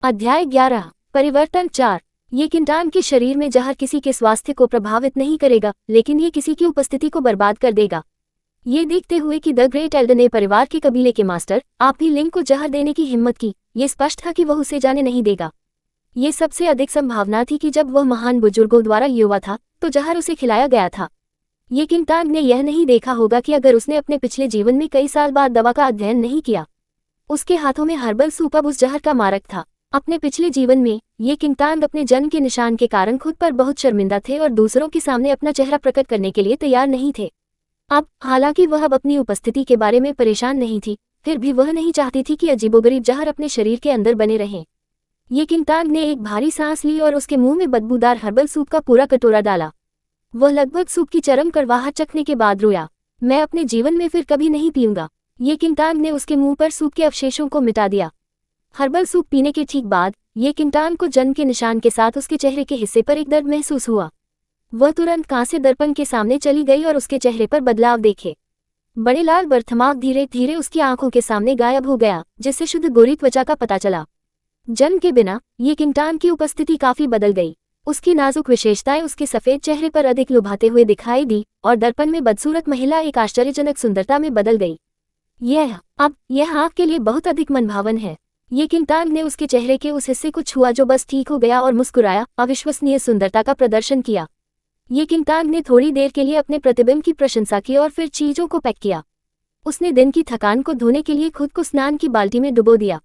अध्याय 11 परिवर्तन 4। ये किंटान के शरीर में जहर किसी के स्वास्थ्य को प्रभावित नहीं करेगा, लेकिन ये किसी की उपस्थिति को बर्बाद कर देगा। ये देखते हुए कि द ग्रेट एल्डने परिवार के कबीले के मास्टर आप भी लिंक को जहर देने की हिम्मत की, ये स्पष्ट था कि वह उसे जाने नहीं देगा। ये सबसे अधिक संभावना थी कि जब वह महान बुजुर्गों द्वारा युवा था तो जहर उसे खिलाया गया था। ये किंटान ने यह नहीं देखा होगा कि अगर उसने अपने पिछले जीवन में कई साल बाद दवा का अध्ययन नहीं किया, उसके हाथों में हर्बल सूप अब उस जहर का मारक था। अपने पिछले जीवन में ये किंटान अपने जन्म के निशान के कारण खुद पर बहुत शर्मिंदा थे और दूसरों के सामने अपना चेहरा प्रकट करने के लिए तैयार नहीं थे। अब हालांकि वह अब अपनी उपस्थिति के बारे में परेशान नहीं थी, फिर भी वह नहीं चाहती थी कि अजीबोगरीब जहर अपने शरीर के अंदर बने रहें। ये किंटान ने एक भारी सांस ली और उसके मुंह में बदबूदार हर्बल सूप का पूरा कटोरा डाला। वह लगभग सूप की चरम कड़वाहट चखने के बाद रोया। मैं अपने जीवन में फिर कभी नहीं पीऊंगा। ये किंटान ने उसके मुंह पर सूप के अवशेषों को मिटा दिया। हर्बल सूप पीने के ठीक बाद ये किंटान को जन्म के निशान के साथ उसके चेहरे के हिस्से पर एक दर्द महसूस हुआ। वह तुरंत कांसे दर्पण के सामने चली गई और उसके चेहरे पर बदलाव देखे। बड़े लाल बर्थमार्क धीरे धीरे उसकी आंखों के सामने गायब हो गया, जिससे शुद्ध गोरी त्वचा का पता चला। जन्म के बिना ये किंटान की उपस्थिति काफी बदल गई। उसकी नाजुक विशेषताएं उसके सफेद चेहरे पर अधिक लुभाते हुए दिखाई दी और दर्पण में बदसूरत महिला एक आश्चर्यजनक सुंदरता में बदल गई। यह आंख के लिए बहुत अधिक मनभावन है। ये किंटान ने उसके चेहरे के उस हिस्से को छुआ जो बस ठीक हो गया और मुस्कुराया, अविश्वसनीय सुंदरता का प्रदर्शन किया। ये किंटान ने थोड़ी देर के लिए अपने प्रतिबिंब की प्रशंसा की और फिर चीजों को पैक किया। उसने दिन की थकान को धोने के लिए खुद को स्नान की बाल्टी में डुबो दिया।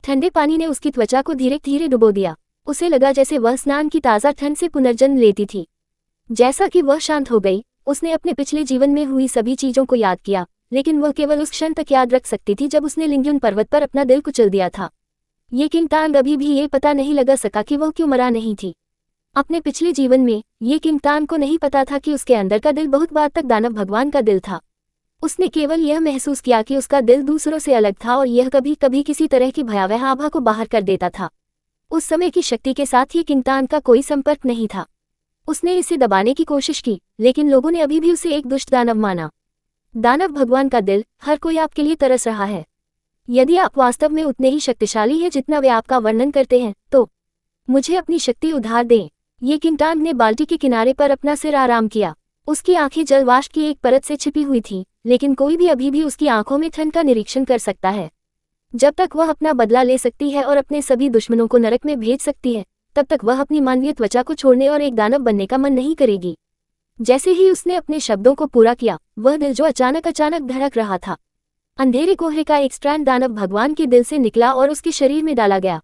ठंडे पानी ने उसकी त्वचा को धीरे धीरे डुबो दिया। उसे लगा जैसे वह स्नान की ताज़ा ठंड से पुनर्जन्म लेती थी। जैसा कि वह शांत हो गई, उसने अपने पिछले जीवन में हुई सभी चीजों को याद किया, लेकिन वह केवल उस क्षण तक याद रख सकती थी जब उसने लिंग्युन पर्वत पर अपना दिल कुचल दिया था। ये किंटान अभी भी ये पता नहीं लगा सका कि वह क्यों मरा नहीं थी। अपने पिछले जीवन में ये किंटान को नहीं पता था कि उसके अंदर का दिल बहुत बार तक दानव भगवान का दिल था। उसने केवल यह महसूस किया कि उसका दिल दूसरों से अलग था और यह कभी कभी किसी तरह की भयावह आभा को बाहर कर देता था। उस समय की शक्ति के साथ ये किंटान का कोई संपर्क नहीं था। उसने इसे दबाने की कोशिश की, लेकिन लोगों ने अभी भी उसे एक दुष्ट दानव माना। दानव भगवान का दिल, हर कोई आपके लिए तरस रहा है। यदि आप वास्तव में उतने ही शक्तिशाली हैं जितना वे आपका वर्णन करते हैं, तो मुझे अपनी शक्ति उधार दें। ये किंटान ने बाल्टी के किनारे पर अपना सिर आराम किया। उसकी आंखें जलवाष्प की एक परत से छिपी हुई थीं, लेकिन कोई भी अभी भी उसकी आंखों में ठंड का निरीक्षण कर सकता है। जब तक वह अपना बदला ले सकती है और अपने सभी दुश्मनों को नरक में भेज सकती है, तब तक वह अपनी मानवीय त्वचा को छोड़ने और एक दानव बनने का मन नहीं करेगी। जैसे ही उसने अपने शब्दों को पूरा किया, वह दिल जो अचानक धड़क रहा था, अंधेरे कोहरे का एक स्ट्रैंड दानव भगवान के दिल से निकला और उसके शरीर में डाला गया।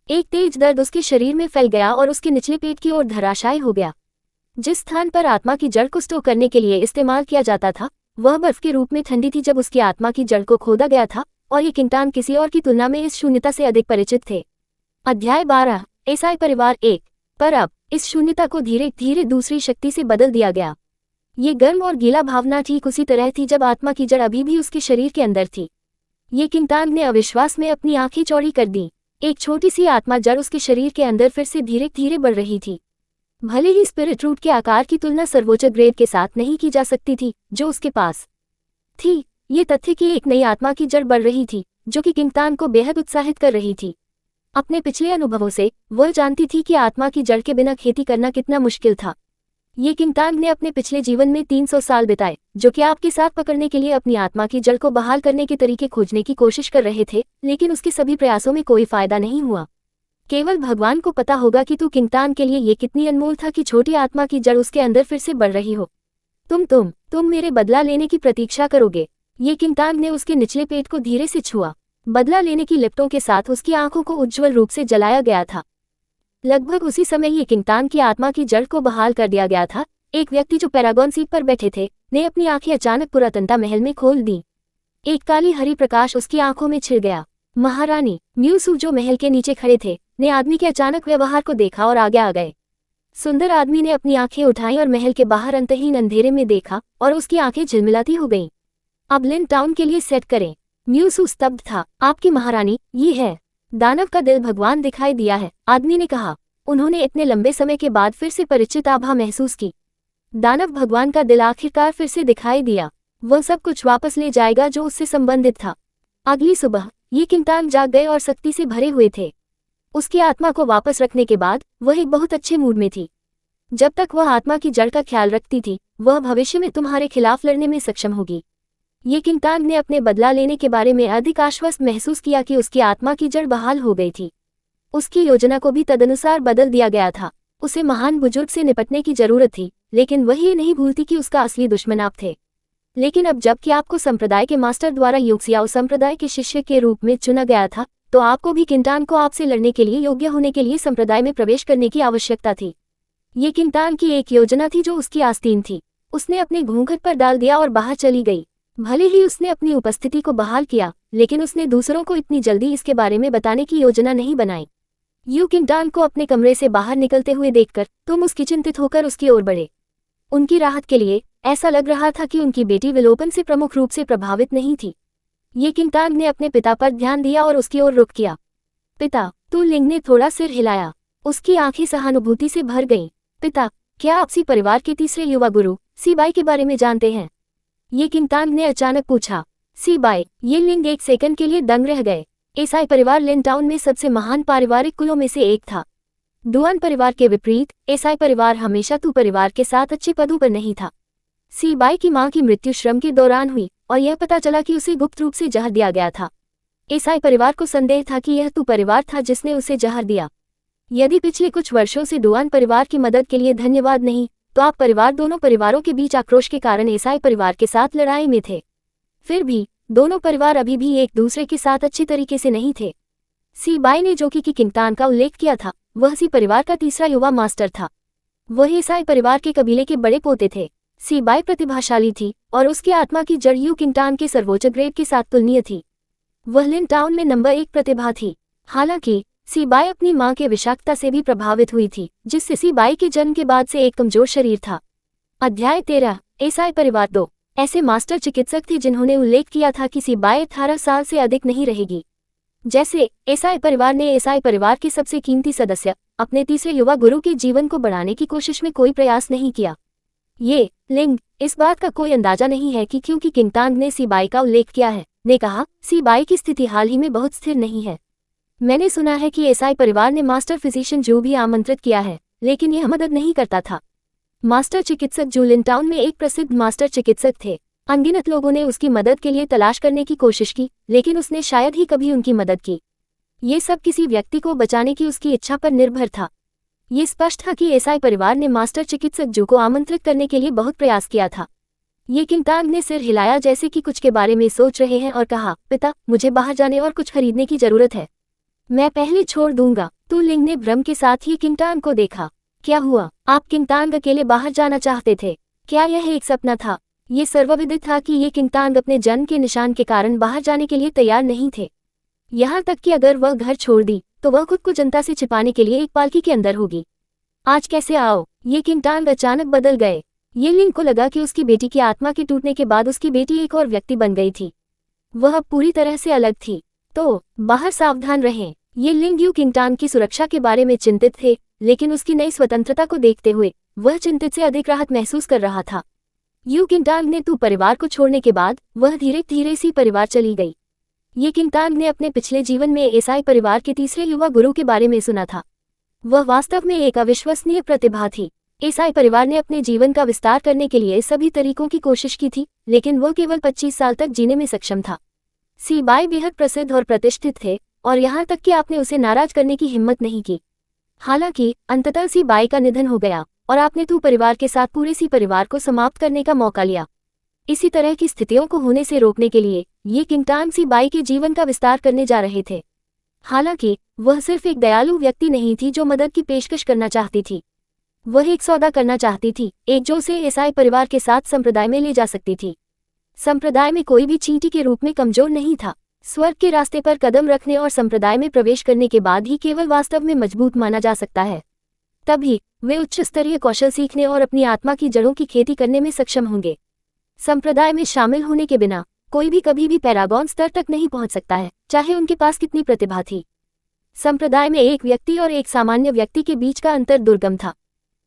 एक तेज दर्द उसके शरीर में फैल गया और उसके निचले पेट की ओर धराशायी हो गया। जिस स्थान पर आत्मा की जड़ को स्टोर करने के लिए इस्तेमाल किया जाता था, वह बर्फ के रूप में ठंडी थी जब उसकी आत्मा की जड़ को खोदा गया था, और ये किंटान किसी और की तुलना में इस शून्यता से अधिक परिचित थे। अध्याय 12 एसाई परिवार 1। पर अब इस शून्यता को धीरे धीरे दूसरी शक्ति से बदल दिया गया। ये गर्म और गीला भावना ठीक उसी तरह थी जब आत्मा की जड़ अभी भी उसके शरीर के अंदर थी। ये किंटान ने अविश्वास में अपनी आंखें चौड़ी कर दी। एक छोटी सी आत्मा जड़ उसके शरीर के अंदर फिर से धीरे धीरे बढ़ रही थी। भले ही स्पिरिट रूट के आकार की तुलना सर्वोच्च ग्रेड के साथ नहीं की जा सकती थी जो उसके पास थी, ये तथ्य कि एक नई आत्मा की जड़ बढ़ रही थी जो कि किंटान को बेहद उत्साहित कर रही थी। अपने पिछले अनुभवों से वह जानती थी कि आत्मा की जड़ के बिना खेती करना कितना मुश्किल था। ये किंटान ने अपने पिछले जीवन में 300 साल बिताए, जो कि आपके साथ पकड़ने के लिए अपनी आत्मा की जड़ को बहाल करने के तरीके खोजने की कोशिश कर रहे थे, लेकिन उसके सभी प्रयासों में कोई फायदा नहीं हुआ। केवल भगवान को पता होगा कि तू किंटान के लिए ये कितनी अनमोल था कि छोटी आत्मा की जड़ उसके अंदर फिर से बढ़ रही हो। तुम मेरे बदला लेने की प्रतीक्षा करोगे। ये किंटान ने उसके निचले पेट को धीरे से छुआ। बदला लेने की लिपटों के साथ उसकी आंखों को उज्ज्वल रूप से जलाया गया था। लगभग उसी समय ये किंटान की आत्मा की जड़ को बहाल कर दिया गया था। एक व्यक्ति जो पैरागॉन सीट पर बैठे थे ने अपनी आंखें अचानक पुरातनता महल में खोल दी। एक काली हरी प्रकाश उसकी आंखों में छिड़ गया। महारानी म्यूसू जो महल के नीचे खड़े थे ने आदमी के अचानक व्यवहार को देखा और आगे आ गए। सुंदर आदमी ने अपनी आंखें उठाई और महल के बाहर अंतहीन अंधेरे में देखा और उसकी आंखें झिलमिलाती हो गईं। अब लिन टाउन के लिए सेट करें। म्यूसू स्तब्ध था। आपकी महारानी, ये है। दानव का दिल भगवान दिखाई दिया है, आदमी ने कहा। उन्होंने इतने लंबे समय के बाद फिर से परिचित आभा महसूस की। दानव भगवान का दिल आखिरकार फिर से दिखाई दिया। वह सब कुछ वापस ले जाएगा जो उससे संबंधित था। अगली सुबह ये किंटान जाग गए और सख्ती से भरे हुए थे। उसकी आत्मा को वापस रखने के बाद वह एक बहुत अच्छे मूड में थी। जब तक वह आत्मा की जड़ का ख्याल रखती थी, वह भविष्य में तुम्हारे खिलाफ लड़ने में सक्षम होगी। ये किंगटांग ने अपने बदला लेने के बारे में अधिक आश्वस्त महसूस किया कि उसकी आत्मा की जड़ बहाल हो गई थी। उसकी योजना को भी तदनुसार बदल दिया गया था। उसे महान बुजुर्ग से निपटने की जरूरत थी, लेकिन वह ये नहीं भूलती कि उसका असली दुश्मन आप थे। लेकिन अब जबकि आपको संप्रदाय के मास्टर द्वारा यूक्सियाओ संप्रदाय के शिष्य के रूप में चुना गया था, तो आपको भी किंगटांग को आपसे लड़ने के लिए योग्य होने के लिए संप्रदाय में प्रवेश करने की आवश्यकता थी। ये किंगटांग की एक योजना थी जो उसकी आस्तीन थी। उसने अपने घूंघट पर डाल दिया और बाहर चली गई। भले ही उसने अपनी उपस्थिति को बहाल किया, लेकिन उसने दूसरों को इतनी जल्दी इसके बारे में बताने की योजना नहीं बनाई। यू किंगटांग को अपने कमरे से बाहर निकलते हुए देखकर तुम उसकी चिंतित होकर उसकी ओर बढ़े। उनकी राहत के लिए ऐसा लग रहा था कि उनकी बेटी विलोपन से प्रमुख रूप से प्रभावित नहीं थी। ये किंगटांग ने अपने पिता पर ध्यान दिया और उसकी ओर रुख किया। पिता, तू लिंग ने थोड़ा सिर हिलाया। उसकी आंखें सहानुभूति से भर गईं। पिता, क्या आप सी परिवार के तीसरे युवा गुरु सीबाई के बारे में जानते हैं? ये किंगटांग ने अचानक पूछा। सीबाई, ये लिंग एक सेकंड के लिए दंग रह गए। एसाई परिवार लिन टाउन में सबसे महान पारिवारिक कुलों में से एक था। डुआन परिवार के विपरीत एसाई परिवार हमेशा तू परिवार के साथ अच्छे पदों पर नहीं था। सीबाई की मां की मृत्यु श्रम के दौरान हुई और यह पता चला कि उसे गुप्त रूप से जहर दिया गया था। एसाई परिवार को संदेह था कि यह तू परिवार था जिसने उसे जहर दिया। यदि पिछले कुछ वर्षों से डुआन परिवार की मदद के लिए धन्यवाद नहीं, तो आप परिवार दोनों परिवारों के बीच आक्रोश के कारण एसाई परिवार के साथ लड़ाई में थे। फिर भी दोनों परिवार अभी भी एक दूसरे के साथ अच्छी तरीके से नहीं थे। सीबाई ने जो कि किंगटांग का उल्लेख किया था, वह सी परिवार का तीसरा युवा मास्टर था। वह एसाई परिवार के कबीले के बड़े पोते थे। सीबाई प्रतिभाशाली थी और उसकी आत्मा की जड़ यू किंगटांग के सर्वोच्च ग्रेड के साथ तुलनीय थी। वह लिन टाउन में नंबर 1 प्रतिभा थी। हालांकि सीबाई अपनी मां के विषाक्तता से भी प्रभावित हुई थी, जिससे सीबाई के जन्म के बाद से एक कमजोर शरीर था। अध्याय 13, एसाई परिवार 2। ऐसे मास्टर चिकित्सक थे जिन्होंने उल्लेख किया था कि सीबाई 18 साल से अधिक नहीं रहेगी। जैसे एसाई परिवार ने एसाई परिवार के सबसे कीमती सदस्य अपने तीसरे युवा गुरु के जीवन को बढ़ाने की कोशिश में कोई प्रयास नहीं किया। ये लिंग इस बात का कोई अंदाजा नहीं है कि क्योंकि किंगटांग ने सीबाई का उल्लेख किया है, ने कहा, सीबाई की स्थिति हाल ही में बहुत स्थिर नहीं है। मैंने सुना है कि एसाई परिवार ने मास्टर फिजिशियन जो भी आमंत्रित किया है, लेकिन यह मदद नहीं करता था। मास्टर चिकित्सक जो लिन टाउन में एक प्रसिद्ध मास्टर चिकित्सक थे। अनगिनत लोगों ने उसकी मदद के लिए तलाश करने की कोशिश की, लेकिन उसने शायद ही कभी उनकी मदद की। ये सब किसी व्यक्ति को बचाने की उसकी इच्छा पर निर्भर था। ये स्पष्ट था कि एसाई परिवार ने मास्टर चिकित्सक जो को आमंत्रित करने के लिए बहुत प्रयास किया था। ये किंगटांग ने सिर हिलाया जैसे कि कुछ के बारे में सोच रहे हैं और कहा, पिता, मुझे बाहर जाने और कुछ खरीदने की जरूरत है। मैं पहले छोड़ दूंगा। तू लिंग ने भ्रम के साथ ही किंगटांग को देखा। क्या हुआ? आप किंगटांग अकेले बाहर जाना चाहते थे? क्या यह एक सपना था? ये सर्वविदित था कि ये किंगटांग अपने जन्म के निशान के कारण बाहर जाने के लिए तैयार नहीं थे। यहाँ तक कि अगर वह घर छोड़ दी तो वह खुद को जनता से छिपाने के लिए एक पालकी के अंदर होगी। आज कैसे आओ? ये किंगटांग अचानक बदल गए। ये लिंग को लगा कि उसकी बेटी की आत्मा के टूटने के बाद उसकी बेटी एक और व्यक्ति बन गई थी। वह अब पूरी तरह से अलग थी। तो बाहर सावधान रहें। ये लिंग यू किंगटांग की सुरक्षा के बारे में चिंतित थे, लेकिन उसकी नई स्वतंत्रता को देखते हुए वह चिंतित से अधिक राहत महसूस कर रहा था। यू किंगटांग ने तू परिवार को छोड़ने के बाद वह धीरे धीरे सी परिवार चली गई। ये किंगटांग ने अपने पिछले जीवन में एसाई परिवार के तीसरे युवा गुरु के बारे में सुना था। वह वास्तव में एक अविश्वसनीय प्रतिभा थी। एसाई परिवार ने अपने जीवन का विस्तार करने के लिए सभी तरीकों की कोशिश की थी, लेकिन वह केवल 25 साल तक जीने में सक्षम था। सीबाई बेहद प्रसिद्ध और प्रतिष्ठित थे और यहाँ तक कि आपने उसे नाराज करने की हिम्मत नहीं की। हालांकि अंततः सीबाई का निधन हो गया और आपने तू परिवार के साथ पूरे सी परिवार को समाप्त करने का मौका लिया। इसी तरह की स्थितियों को होने से रोकने के लिए ये किंगटांग सीबाई के जीवन का विस्तार करने जा रहे थे। हालांकि वह सिर्फ एक दयालु व्यक्ति नहीं थी जो मदद की पेशकश करना चाहती थी। वह एक सौदा करना चाहती थी, एक जो उसे ईसाई परिवार के साथ संप्रदाय में ले जा सकती थी। संप्रदाय में कोई भी चींटी के रूप में कमजोर नहीं था। स्वर्ग के रास्ते पर कदम रखने और संप्रदाय में प्रवेश करने के बाद ही केवल वास्तव में मजबूत माना जा सकता है। तभी वे उच्च स्तरीय कौशल सीखने और अपनी आत्मा की जड़ों की खेती करने में सक्षम होंगे। संप्रदाय में शामिल होने के बिना कोई भी कभी भी पैरागॉन स्तर तक नहीं पहुंच सकता है, चाहे उनके पास कितनी प्रतिभा थी। संप्रदाय में एक व्यक्ति और एक सामान्य व्यक्ति के बीच का अंतर दुर्गम था।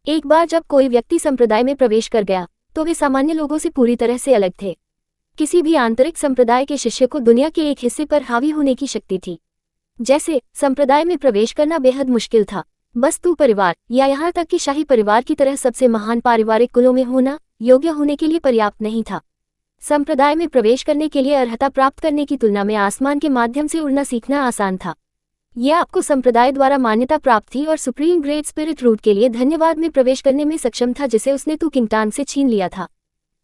एक बार जब कोई व्यक्ति संप्रदाय में प्रवेश कर गया तो वे सामान्य लोगों से पूरी तरह से अलग थे। किसी भी आंतरिक संप्रदाय के शिष्य को दुनिया के एक हिस्से पर हावी होने की शक्ति थी। जैसे संप्रदाय में प्रवेश करना बेहद मुश्किल था। बस तू परिवार या यहाँ तक कि शाही परिवार की तरह सबसे महान पारिवारिक कुलों में होना योग्य होने के लिए पर्याप्त नहीं था। संप्रदाय में प्रवेश करने के लिए अर्हता प्राप्त करने की तुलना में आसमान के माध्यम से उड़ना सीखना आसान था। यह आपको संप्रदाय द्वारा मान्यता प्राप्त थी और सुप्रीम ग्रेट स्पिरिट रूट के लिए धन्यवाद में प्रवेश करने में सक्षम था, जिसे उसने तू किंगटान से छीन लिया था।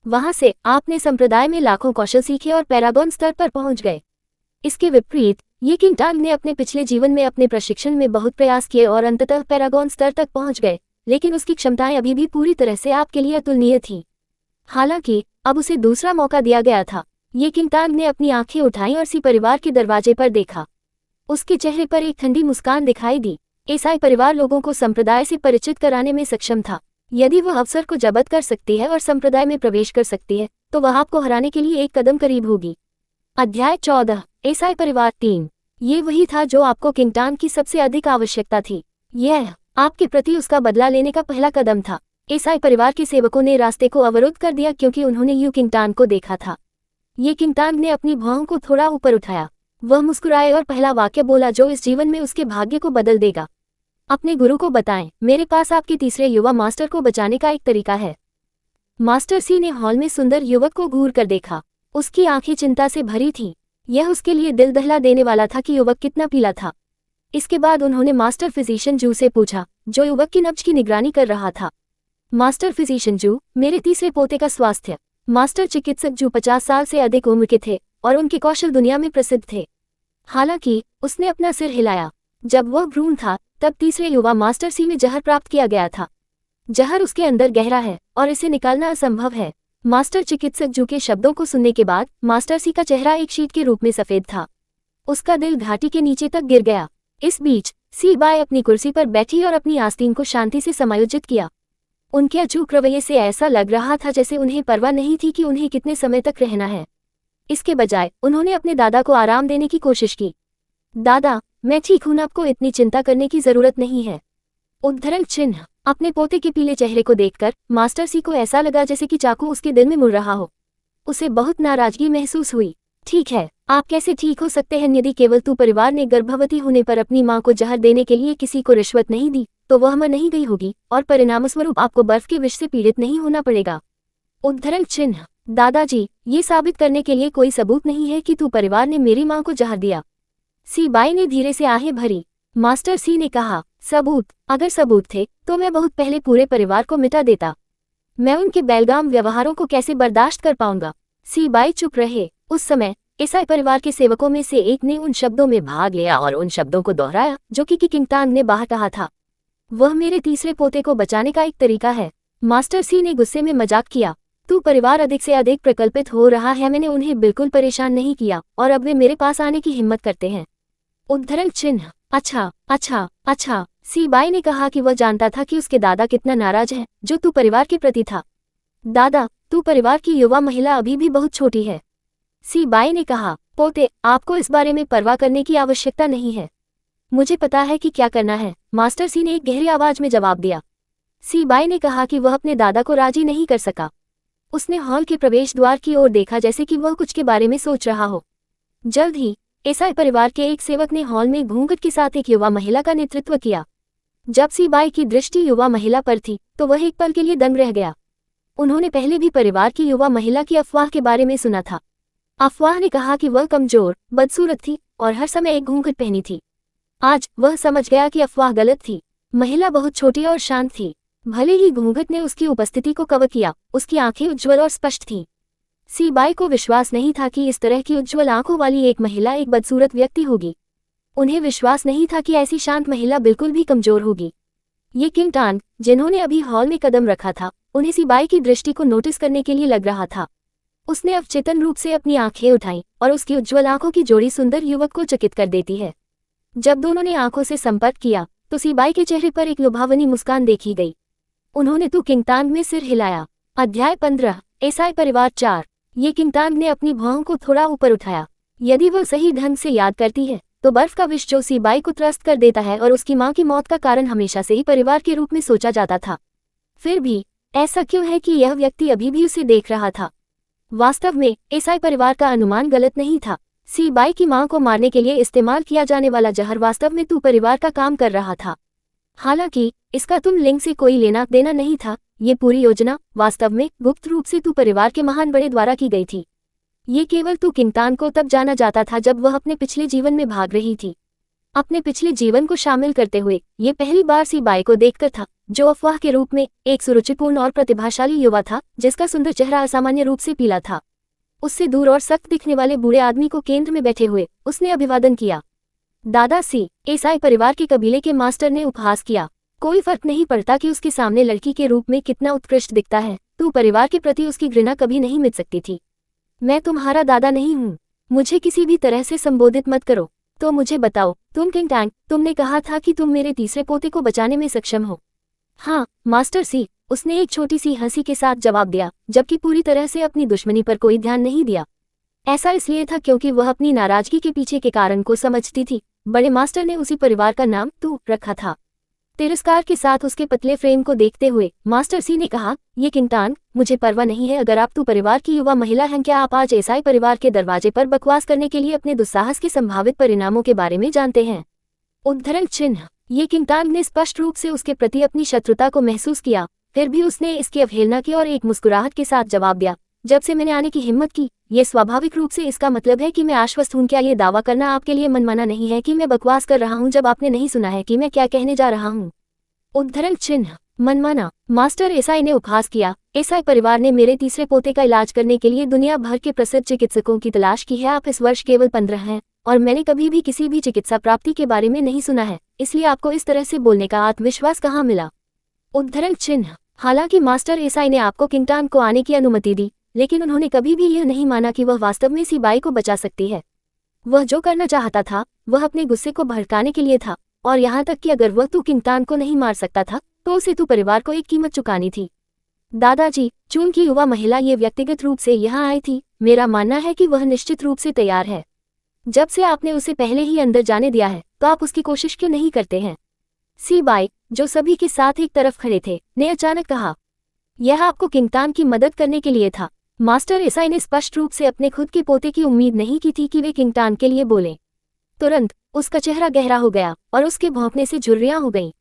वहां से आपने संप्रदाय में लाखों कौशल सीखे और पैरागॉन स्तर पर पहुंच गए। इसके विपरीत ये किंगटान ने अपने पिछले जीवन में अपने प्रशिक्षण में बहुत प्रयास किए और अंततः पैरागॉन स्तर तक पहुंच गए, लेकिन उसकी क्षमताएं अभी भी पूरी तरह से आपके लिए अतुलनीय थीं। हालांकि अब उसे दूसरा मौका दिया गया था। ये किंगटान ने अपनी आंखें उठाईं और सी परिवार के दरवाजे पर देखा। उसके चेहरे पर एक ठंडी मुस्कान दिखाई दी। ईसाई परिवार लोगों को संप्रदाय से परिचित कराने में सक्षम था। यदि वह अवसर को जब्त कर सकती है और संप्रदाय में प्रवेश कर सकती है, तो वह आपको हराने के लिए एक कदम करीब होगी। अध्याय 14 ईसाई परिवार 3। ये वही था जो आपको किंगटान की सबसे अधिक आवश्यकता थी। यह आपके प्रति उसका बदला लेने का पहला कदम था। ईसाई परिवार के सेवकों ने रास्ते को अवरुद्ध कर दिया क्योंकि उन्होंने यू किंगटान को देखा था। ये किंगटान ने अपनी भुजाओं को थोड़ा ऊपर उठाया। वह मुस्कुराए और पहला वाक्य बोला जो इस जीवन में उसके भाग्य को बदल देगा। अपने गुरु को बताएं, मेरे पास आपके तीसरे युवा मास्टर को बचाने का एक तरीका है। मास्टर सी ने हॉल में सुंदर युवक को घूर कर देखा। उसकी आंखें चिंता से भरी थीं। यह उसके लिए दिल दहला देने वाला था कि युवक कितना पीला था। इसके बाद उन्होंने मास्टर फिजिशियन जू से पूछा, जो युवक की नब्ज की निगरानी कर रहा था। मास्टर फिजिशियन जू, मेरे तीसरे पोते का स्वास्थ्य। मास्टर चिकित्सक जू 50 साल से अधिक उम्र के थे और उनके कौशल दुनिया में प्रसिद्ध थे। हालांकि उसने अपना सिर हिलाया। जब वह भ्रूण था तब तीसरे युवा मास्टर सी में जहर प्राप्त किया गया था। जहर उसके अंदर गहरा है और इसे निकालना असंभव है। मास्टर चिकित्सक जू के शब्दों को सुनने के बाद मास्टर सी का चेहरा एक शीट के रूप में सफेद था। उसका दिल घाटी के नीचे तक गिर गया। इस बीच सी बाय अपनी कुर्सी पर बैठी और अपनी आस्तीन को शांति से समायोजित किया। उनके अचूक रवैये से ऐसा लग रहा था जैसे उन्हें परवाह नहीं थी कि उन्हें कितने समय तक रहना है। इसके बजाय उन्होंने अपने दादा को आराम देने की कोशिश की। दादा, मैं ठीक हूं, आपको इतनी चिंता करने की जरूरत नहीं है। उद्धरण चिन्ह। अपने पोते के पीले चेहरे को देखकर मास्टर सी को ऐसा लगा जैसे कि चाकू उसके दिल में मुड़ रहा हो। उसे बहुत नाराजगी महसूस हुई। ठीक है, आप कैसे ठीक हो सकते हैं? यदि केवल तू परिवार ने गर्भवती होने पर अपनी मां को जहर देने के लिए किसी को रिश्वत नहीं दी तो वह मर नहीं गई होगी और परिणामस्वरूप आपको बर्फ के विष से पीड़ित नहीं होना पड़ेगा। उद्धरण चिन्ह। दादाजी, ये साबित करने के लिए कोई सबूत नहीं है कि तू परिवार ने मेरी मां को जहर दिया। सी बाई ने धीरे से आहें भरी। मास्टर सी ने कहा, सबूत? अगर सबूत थे तो मैं बहुत पहले पूरे परिवार को मिटा देता। मैं उनके बेलगाम व्यवहारों को कैसे बर्दाश्त कर पाऊंगा? सी बाई चुप रहे। उस समय ईसाई परिवार के सेवकों में से एक ने उन शब्दों में भाग लिया और उन शब्दों को दोहराया जो कि किंगटान ने बाहर कहा था। वह मेरे तीसरे पोते को बचाने का एक तरीका है। मास्टर सी ने गुस्से में मजाक किया। तू परिवार अधिक से अधिक प्रकल्पित हो रहा है। मैंने उन्हें बिल्कुल परेशान नहीं किया और अब वे मेरे पास आने की हिम्मत करते हैं। उद्धरण चिन्ह। अच्छा अच्छा अच्छा। सी बाई ने कहा कि वह जानता था कि उसके दादा कितना नाराज है जो तू परिवार के प्रति था। दादा, तू परिवार की युवा महिला अभी भी बहुत छोटी है। सी बाई ने कहा, पोते, आपको इस बारे में परवाह करने की आवश्यकता नहीं है। मुझे पता है कि क्या करना है। मास्टर सी ने एक गहरी आवाज में जवाब दिया। सी बाई ने कहा कि वह अपने दादा को राजी नहीं कर सका। उसने हॉल के प्रवेश द्वार की ओर देखा जैसे कि वह कुछ के बारे में सोच रहा हो। जल्द ही ईसाई परिवार के एक सेवक ने हॉल में घूंघट के साथ एक युवा महिला का नेतृत्व किया। जब सी बाई की दृष्टि युवा महिला पर थी तो वह एक पल के लिए दंग रह गया। उन्होंने पहले भी परिवार की युवा महिला की अफवाह के बारे में सुना था। अफवाह ने कहा कि वह कमजोर, बदसूरत थी और हर समय एक घूंघट पहनी थी। आज वह समझ गया कि अफवाह गलत थी। महिला बहुत छोटी और शांत थी। भले ही घूंघट ने उसकी उपस्थिति को कवर किया, उसकी आंखें उज्ज्वल और स्पष्ट थीं। सी बाई को विश्वास नहीं था कि इस तरह की उज्ज्वल आंखों वाली एक महिला एक बदसूरत व्यक्ति होगी। उन्हें विश्वास नहीं था कि ऐसी शांत महिला बिल्कुल भी कमजोर होगी। ये किंगटान, जिन्होंने अभी हॉल में कदम रखा था, उन्हें सी बाई की दृष्टि को नोटिस करने के लिए लग रहा था। उसने अवचेतन रूप से अपनी आंखें उठाईं और उसकी उज्ज्वल आंखों की जोड़ी सुंदर युवक को चकित कर देती है। जब दोनों ने आंखों से संपर्क किया तो सी बाई के चेहरे पर एक लुभावनी मुस्कान देखी गई। उन्होंने तू किंगटान में सिर हिलाया। अध्याय 15 ईसाई परिवार 4। ये किंगटान ने अपनी भुजाओं को थोड़ा ऊपर उठाया। यदि वह सही ढंग से याद करती है तो बर्फ का विष जो सी बाई को त्रस्त कर देता है और उसकी मां की मौत का कारण हमेशा से ही परिवार के रूप में सोचा जाता था। फिर भी ऐसा क्यों है कि यह व्यक्ति अभी भी उसे देख रहा था? वास्तव में ईसाई परिवार का अनुमान गलत नहीं था। सी बाई की मां को मारने के लिए इस्तेमाल किया जाने वाला जहर वास्तव में तू परिवार का काम कर रहा था। हालांकि इसका तुम लिंग से कोई लेना देना नहीं था। ये पूरी योजना वास्तव में गुप्त रूप से तू परिवार के महान बड़े द्वारा की गई थी। ये केवल तू किंगतान को तब जाना जाता था जब वह अपने पिछले जीवन में भाग रही थी। अपने पिछले जीवन को शामिल करते हुए ये पहली बार सी बाई को देखकर था, जो अफवाह के रूप में एक सुरुचिपूर्ण और प्रतिभाशाली युवा था जिसका सुंदर चेहरा असामान्य रूप से पीला था। उससे दूर और सख्त दिखने वाले बूढ़े आदमी को केंद्र में बैठे हुए उसने अभिवादन किया। दादा सी एसाई परिवार के कबीले के मास्टर ने उपहास किया। कोई फर्क नहीं पड़ता कि उसके सामने लड़की के रूप में कितना उत्कृष्ट दिखता है, तू परिवार के प्रति उसकी घृणा कभी नहीं मिट सकती थी। मैं तुम्हारा दादा नहीं हूँ, मुझे किसी भी तरह से संबोधित मत करो। तो मुझे बताओ, तुम किंग टैंग, तुमने कहा था कि तुम मेरे तीसरे पोते को बचाने में सक्षम हो। हाँ मास्टर सी, उसने एक छोटी सी हंसी के साथ जवाब दिया, जबकि पूरी तरह से अपनी दुश्मनी पर कोई ध्यान नहीं दिया। ऐसा इसलिए था क्योंकि वह अपनी नाराजगी के पीछे के कारण को समझती थी। बड़े मास्टर ने उसी परिवार का नाम तू रखा था। तिरस्कार के साथ उसके पतले फ्रेम को देखते हुए मास्टर सी ने कहा, ये किंगतान, मुझे परवाह नहीं है अगर आप तू परिवार की युवा महिला हैं। क्या आप आज ईसाई परिवार के दरवाजे पर बकवास करने के लिए अपने दुस्साहस के संभावित परिणामों के बारे में जानते हैं? उद्धरण चिन्ह। ये किंगतान ने स्पष्ट रूप से उसके प्रति अपनी शत्रुता को महसूस किया, फिर भी उसने इसकी अवहेलना की और एक मुस्कुराहट के साथ जवाब दिया, जब से मैंने आने की हिम्मत की, ये स्वाभाविक रूप से इसका मतलब है कि मैं आश्वस्त हूं। क्या ये दावा करना आपके लिए मनमाना नहीं है कि मैं बकवास कर रहा हूं जब आपने नहीं सुना है कि मैं क्या कहने जा रहा हूं? उद्धरण चिन्ह। मनमाना। मास्टर एसाई ने उपहास किया, एसाई परिवार ने मेरे तीसरे पोते का इलाज करने के लिए दुनिया भर के प्रसिद्ध चिकित्सकों की तलाश की है। आप इस वर्ष केवल 15 हैं और मैंने कभी भी किसी भी चिकित्सा प्राप्ति के बारे में नहीं सुना है, इसलिए आपको इस तरह से बोलने का आत्मविश्वास कहाँ मिला? उद्धरण चिन्ह। हालांकि मास्टर एसाई ने आपको किंगटान को आने की अनुमति दी, लेकिन उन्होंने कभी भी यह नहीं माना कि वह वास्तव में सी बाई को बचा सकती है। वह जो करना चाहता था वह अपने गुस्से को भड़काने के लिए था, और यहाँ तक कि अगर वह तू किंगतान को नहीं मार सकता था तो उसे तू परिवार को एक कीमत चुकानी थी। दादाजी, चूंकि युवा महिला ये व्यक्तिगत रूप से यहाँ आई थी, मेरा मानना है कि वह निश्चित रूप से तैयार है। जब से आपने उसे पहले ही अंदर जाने दिया है तो आप उसकी कोशिश क्यों नहीं करते हैं? सी बाई, जो सभी के साथ एक तरफ खड़े थे, ने अचानक कहा, यह आपको किंगतान की मदद करने के लिए था। मास्टर एसाई ने स्पष्ट रूप से अपने खुद के पोते की उम्मीद नहीं की थी कि वे किंगटान के लिए बोलें। तुरंत उसका चेहरा गहरा हो गया और उसके भौंकने से झुर्रियां हो गईं।